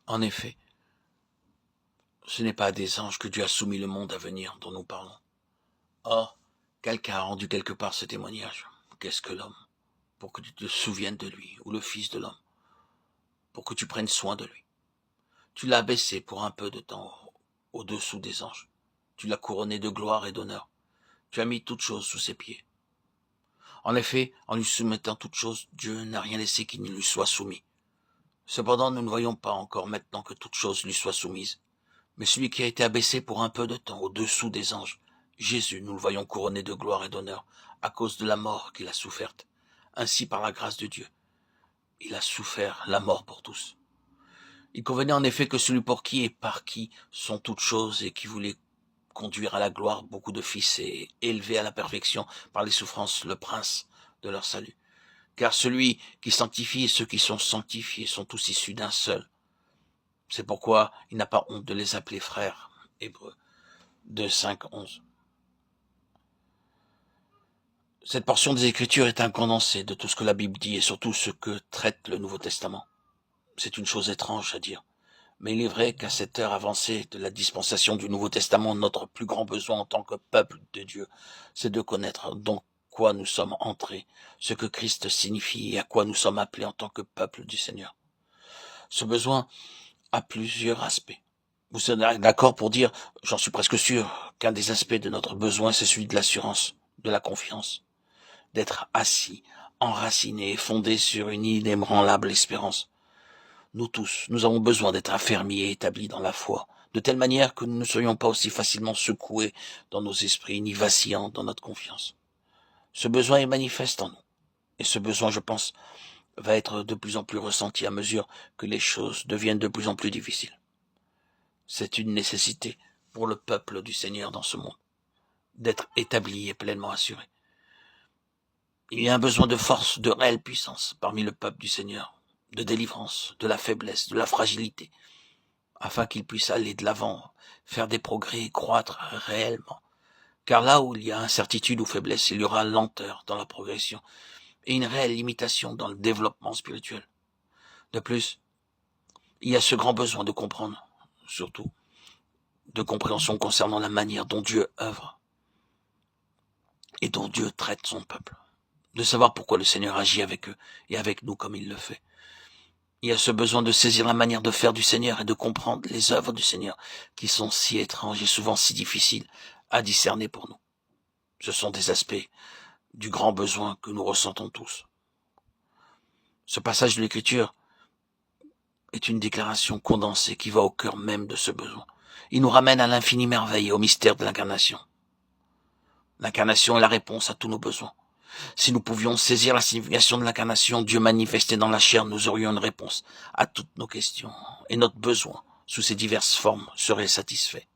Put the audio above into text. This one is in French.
En effet, ce n'est pas à des anges que Dieu a soumis le monde à venir dont nous parlons. Or, quelqu'un a rendu quelque part ce témoignage. Qu'est-ce que l'homme? Pour que tu te souviennes de lui, ou le Fils de l'homme, pour que tu prennes soin de lui. Tu l'as abaissé pour un peu de temps au-dessous des anges. Tu l'as couronné de gloire et d'honneur. Tu as mis toutes choses sous ses pieds. En effet, en lui soumettant toutes choses, Dieu n'a rien laissé qui ne lui soit soumis. Cependant, nous ne voyons pas encore maintenant que toutes choses lui soient soumises. Mais celui qui a été abaissé pour un peu de temps au-dessous des anges, Jésus, nous le voyons couronné de gloire et d'honneur, à cause de la mort qu'il a soufferte. Ainsi, par la grâce de Dieu, il a souffert la mort pour tous. Il convenait en effet que celui pour qui et par qui sont toutes choses et qui voulait conduire à la gloire beaucoup de fils et élever à la perfection par les souffrances le prince de leur salut. Car celui qui sanctifie et ceux qui sont sanctifiés sont tous issus d'un seul. C'est pourquoi il n'a pas honte de les appeler frères. Hébreux 2, 5, 11. Cette portion des Écritures est un condensé de tout ce que la Bible dit et surtout ce que traite le Nouveau Testament. C'est une chose étrange à dire. Mais il est vrai qu'à cette heure avancée de la dispensation du Nouveau Testament, notre plus grand besoin en tant que peuple de Dieu, c'est de connaître dans quoi nous sommes entrés, ce que Christ signifie et à quoi nous sommes appelés en tant que peuple du Seigneur. Ce besoin a plusieurs aspects. Vous serez d'accord pour dire, j'en suis presque sûr, qu'un des aspects de notre besoin, c'est celui de l'assurance, de la confiance, d'être assis, enraciné et fondé sur une inébranlable espérance. Nous tous, nous avons besoin d'être affermis et établis dans la foi, de telle manière que nous ne soyons pas aussi facilement secoués dans nos esprits, ni vacillants dans notre confiance. Ce besoin est manifeste en nous. Et ce besoin, je pense, va être de plus en plus ressenti à mesure que les choses deviennent de plus en plus difficiles. C'est une nécessité pour le peuple du Seigneur dans ce monde, d'être établi et pleinement assuré. Il y a un besoin de force, de réelle puissance parmi le peuple du Seigneur, de délivrance, de la faiblesse, de la fragilité, afin qu'il puisse aller de l'avant, faire des progrès et croître réellement. Car là où il y a incertitude ou faiblesse, il y aura lenteur dans la progression et une réelle limitation dans le développement spirituel. De plus, il y a ce grand besoin de comprendre, surtout, de compréhension concernant la manière dont Dieu œuvre et dont Dieu traite son peuple, de savoir pourquoi le Seigneur agit avec eux et avec nous comme il le fait. Il y a ce besoin de saisir la manière de faire du Seigneur et de comprendre les œuvres du Seigneur qui sont si étranges et souvent si difficiles à discerner pour nous. Ce sont des aspects du grand besoin que nous ressentons tous. Ce passage de l'Écriture est une déclaration condensée qui va au cœur même de ce besoin. Il nous ramène à l'infinie merveille et au mystère de l'incarnation. L'incarnation est la réponse à tous nos besoins. Si nous pouvions saisir la signification de l'incarnation, Dieu manifesté dans la chair, nous aurions une réponse à toutes nos questions et notre besoin, sous ces diverses formes, serait satisfait.